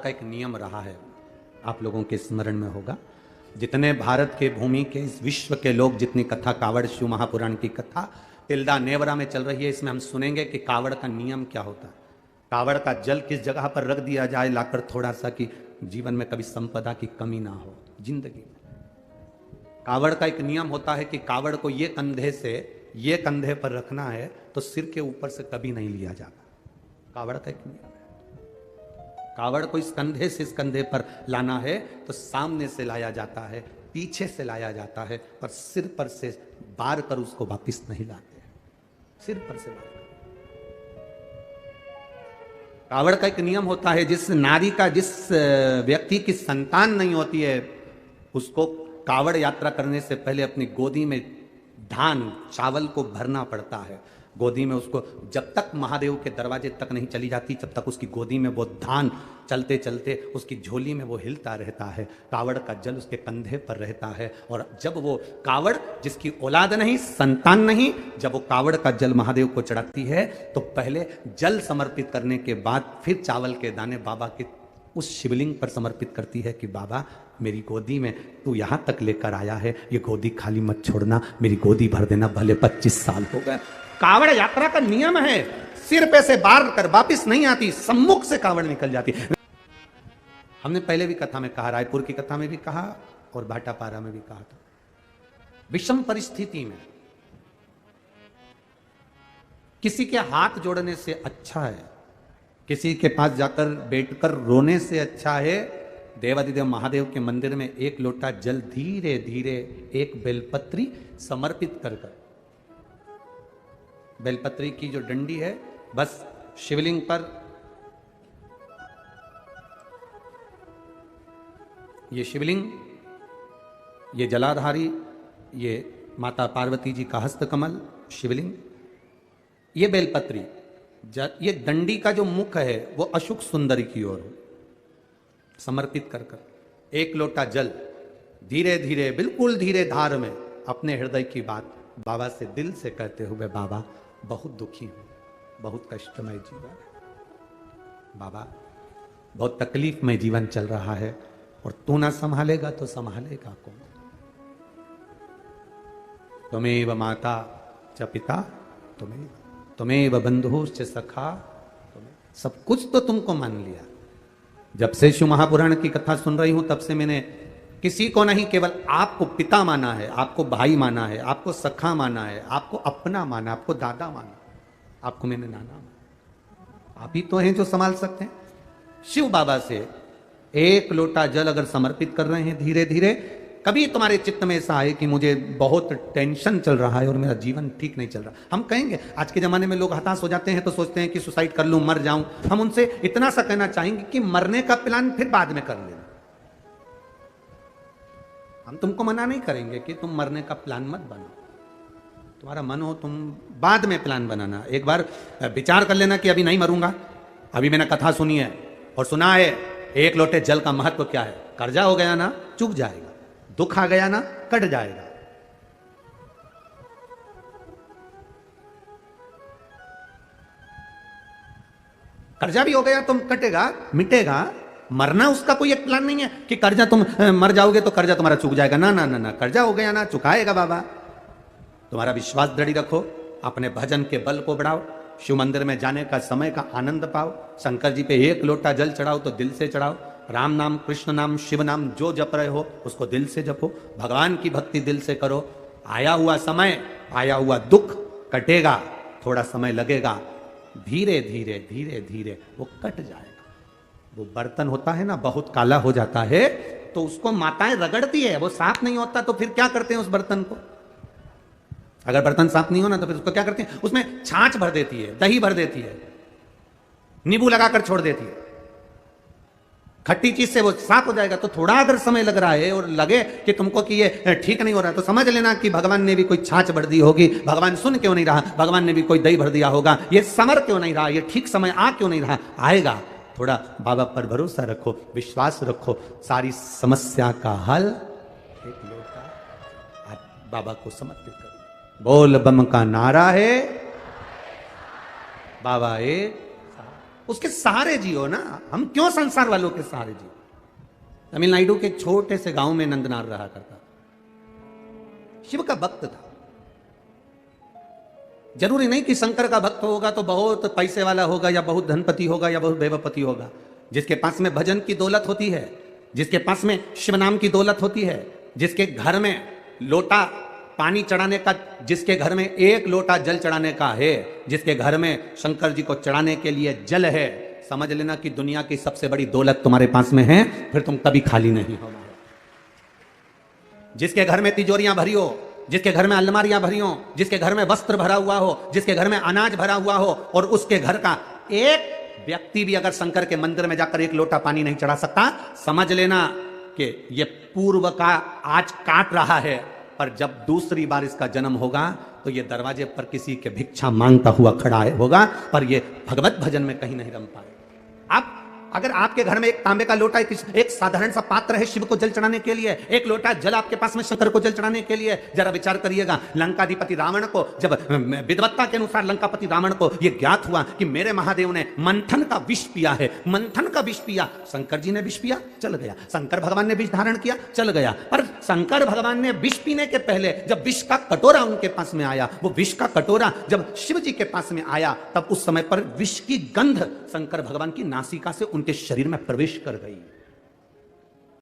का एक नियम रहा है, आप लोगों के स्मरण में होगा। जितने भारत के भूमि के, इस विश्व के लोग, जितनी कथा कावड़ शिव महापुराण की कथा तिल्दा नेवरा में चल रही है, इसमें हम सुनेंगे कि कावड़ का नियम क्या होता है। कावड़ का जल किस जगह पर रख दिया जाए लाकर थोड़ा सा, कि जीवन में कभी संपदा की कमी ना हो जिंदगी में। कावड़ का एक नियम होता है कि कावड़ को ये कंधे से ये कंधे पर रखना है तो सिर के ऊपर से कभी नहीं लिया जाता। कावड़ का एक नियम है। कावड़ को इस कंधे से इस कंधे पर लाना है तो सामने से लाया जाता है, पीछे से लाया जाता है, पर सिर पर से बार कर उसको वापिस नहीं लाते, सिर पर से बार। कावड़ का एक नियम होता है, जिस नारी का, जिस व्यक्ति की संतान नहीं होती है, उसको कावड़ यात्रा करने से पहले अपनी गोदी में धान चावल को भरना पड़ता है। गोदी में उसको जब तक महादेव के दरवाजे तक नहीं चली जाती, जब तक उसकी गोदी में वो धान चलते चलते उसकी झोली में वो हिलता रहता है। कावड़ का जल उसके कंधे पर रहता है, और जब वो कावड़, जिसकी औलाद नहीं, संतान नहीं, जब वो कावड़ का जल महादेव को चढ़ाती है तो पहले जल समर्पित करने के बाद फिर चावल के दाने बाबा के उस शिवलिंग पर समर्पित करती है कि बाबा मेरी गोदी में तू यहां तक लेकर आया है, ये गोदी खाली मत छोड़ना, मेरी गोदी भर देना, भले 25 साल हो गए। कावड़ यात्रा का नियम है, सिर पे से बार कर वापिस नहीं आती, सम्मुख से कावड़ निकल जाती। हमने पहले भी कथा में कहा, रायपुर की कथा में भी कहा और भाटापारा में भी कहा था, विषम परिस्थिति में किसी के हाथ जोड़ने से अच्छा है, किसी के पास जाकर बैठकर रोने से अच्छा है, देवादिदेव महादेव के मंदिर में एक लोटा जल धीरे धीरे एक बेलपत्री समर्पित कर कर, बेलपत्री की जो डंडी है बस शिवलिंग पर ये शिवलिंग, ये जलाधारी, ये माता पार्वती जी का हस्तकमल शिवलिंग, ये बेलपत्री, ये डंडी का जो मुख है वो अशुक सुंदरी की ओर समर्पित कर कर एक लोटा जल धीरे धीरे, बिल्कुल धीरे धार में अपने हृदय की बात बाबा से दिल से कहते हुए, बाबा बहुत दुखी हूं, बहुत कष्टमय जीवन है बाबा, बहुत तकलीफ में जीवन चल रहा है, और तू ना संभालेगा तो संभालेगा कौन? त्वमेव माता च पिता तुम्हें बंधुश्च सखा, सब कुछ तो तुमको मान लिया। जब से शिव महापुराण की कथा सुन रही हूं तब से मैंने किसी को नहीं, केवल आपको पिता माना है, आपको भाई माना है, आपको सखा माना है, आपको अपना माना, आपको दादा माना, आपको मैंने नाना माना। आप ही तो हैं जो संभाल सकते हैं। शिव बाबा से एक लोटा जल अगर समर्पित कर रहे हैं धीरे धीरे, कभी तुम्हारे चित्त में ऐसा आए कि मुझे बहुत टेंशन चल रहा है और मेरा जीवन ठीक नहीं चल रहा, हम कहेंगे, आज के जमाने में लोग हताश हो जाते हैं तो सोचते हैं कि सुसाइड कर लूं, मर जाऊं। हम उनसे इतना सा कहना चाहेंगे कि मरने का प्लान फिर बाद में कर लेना। हम तुमको मना नहीं करेंगे कि तुम मरने का प्लान मत बनाओ, तुम्हारा मन हो तुम बाद में प्लान बनाना। एक बार विचार कर लेना कि अभी नहीं मरूंगा, अभी मैंने कथा सुनी है और सुना है एक लोटे जल का महत्व क्या है। कर्जा हो गया ना चुक जाएगा, दुख आ गया ना कट जाएगा। कर्जा भी हो गया तुम कटेगा, मिटेगा। मरना उसका कोई एक प्लान नहीं है कि कर्जा तुम मर जाओगे तो कर्जा तुम्हारा चुक जाएगा, ना ना ना ना, कर्जा हो गया ना चुकाएगा बाबा। तुम्हारा विश्वास दृढ़ रखो, अपने भजन के बल को बढ़ाओ, शिव मंदिर में जाने का समय का आनंद पाओ, शंकर जी पे एक लोटा जल चढ़ाओ तो दिल से चढ़ाओ, राम नाम, कृष्ण नाम, शिव नाम जो जप रहे हो उसको दिल से जपो, भगवान की भक्ति दिल से करो। आया हुआ समय, आया हुआ दुख कटेगा, थोड़ा समय लगेगा, धीरे धीरे धीरे धीरे वो कट जाएगा। वो बर्तन होता है ना बहुत काला हो जाता है तो उसको माताएं रगड़ती है, वो साफ नहीं होता तो फिर क्या करते हैं उस बर्तन को? अगर बर्तन साफ नहीं हो ना तो फिर उसको क्या करते हैं? उसमें छाछ भर देती है, दही भर देती है, नींबू लगाकर छोड़ देती है, खट्टी चीज से वो साफ हो जाएगा। तो थोड़ा अगर समय लग रहा है और लगे कि तुमको कि ये ठीक नहीं हो रहा है तो समझ लेना कि भगवान ने भी कोई छाछ भर दी होगी, भगवान सुन क्यों नहीं रहा, भगवान ने भी कोई दही भर दिया होगा, ये समर क्यों नहीं रहा, ये ठीक समय आ क्यों नहीं रहा, आएगा। थोड़ा बाबा पर भरोसा रखो, विश्वास रखो, सारी समस्या का हल एक लोटा आप बाबा को समर्पित करो। बोल बम का नारा है, बाबा एक, उसके सहारे जियो ना। हम क्यों संसार वालों के सहारे जियो? तमिलनाडु के एक छोटे से गांव में नंदनार रहा करता, शिव का भक्त था। जरूरी नहीं कि शंकर का भक्त होगा तो बहुत पैसे वाला होगा या बहुत धनपति होगा या बहुत वैभवपति होगा। जिसके पास में भजन की दौलत होती है, जिसके पास में शिव नाम की दौलत होती है, जिसके घर में लोटा पानी चढ़ाने का, जिसके घर में एक लोटा जल चढ़ाने का है, जिसके घर में शंकर जी को चढ़ाने के लिए जल है, समझ लेना कि दुनिया की सबसे बड़ी दौलत तुम्हारे पास में है, फिर तुम कभी खाली नहीं होना। जिसके घर में तिजोरियां भरी हो, जिसके घर में अलमारियां भरी हो, जिसके घर में वस्त्र भरा हुआ हो, जिसके घर में अनाज भरा हुआ हो, और उसके घर का एक व्यक्ति भी अगर शंकर के मंदिर में जाकर एक लोटा पानी नहीं चढ़ा सकता, समझ लेना कि यह पूर्व का आज काट रहा है, पर जब दूसरी बार इसका जन्म होगा तो यह दरवाजे पर किसी के भिक्षा मांगता हुआ खड़ा होगा, पर यह भगवत भजन में कहीं नहीं रम पाएगा। आप अगर आपके घर में एक तांबे का लोटा, एक साधारण सा पात्र है शिव को जल चढ़ाने के लिए, एक लोटा जल आपके पास में शंकर को जल चढ़ाने के लिए, जरा विचार करिएगा। लंकाधिपति रावण को जब विद्वत्ता के अनुसार लंकापति रावण को यह ज्ञात हुआ कि मेरे महादेव ने मंथन का विष पिया है, मंथन का विष पिया, शंकर जी ने विष पिया, चल गया। शंकर भगवान ने विष धारण किया, चल गया। पर शंकर भगवान ने विष पीने के पहले जब विष का कटोरा उनके पास में आया, वो विष का कटोरा जब शिव जी के पास में आया, तब उस समय पर विष की गंध शंकर भगवान की नासिका से उनके शरीर में प्रवेश कर गई।